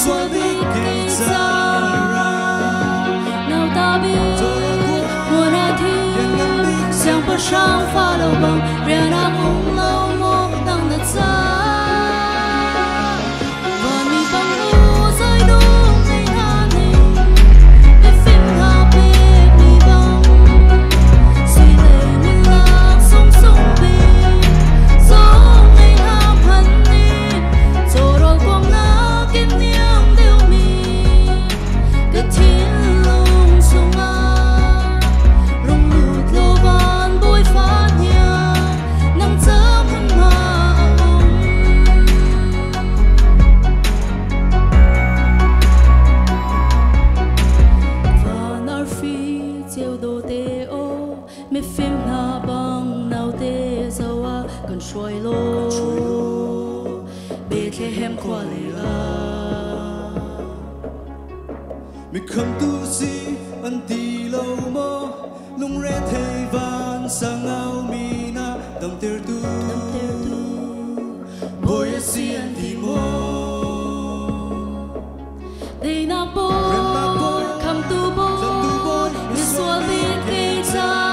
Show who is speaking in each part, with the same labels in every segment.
Speaker 1: xóa đi cây ra
Speaker 2: nào ta biết mùa này thì像不上发了光，让那空楼我当了家。万米bằng路rơi đúng ngày tha mình, để phim hạ biết mi bằng. Suy lệ nguyên lạc sông sông bình, gió ngày ham hận đi, rồi rồi quăng lá kiếm niềm điều mình, cái thiên lung sông á. Mê phim na băng nào tê dâu à cần xoay lô Bethlehem qua lê la
Speaker 1: mê khâm tu si ăn tì lâu mơ lung rê thê van sang ao mi na đầm tê tu bồi si ăn tì mơ
Speaker 2: đây na bồi khâm tu bồi như xua biết cây cha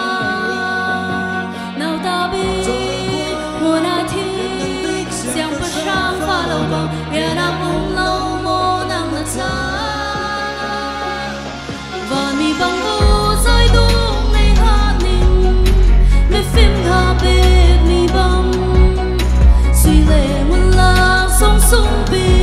Speaker 2: Hãy subscribe cho kênh Ghiền Mì Gõ để không bỏ lỡ những video hấp dẫn.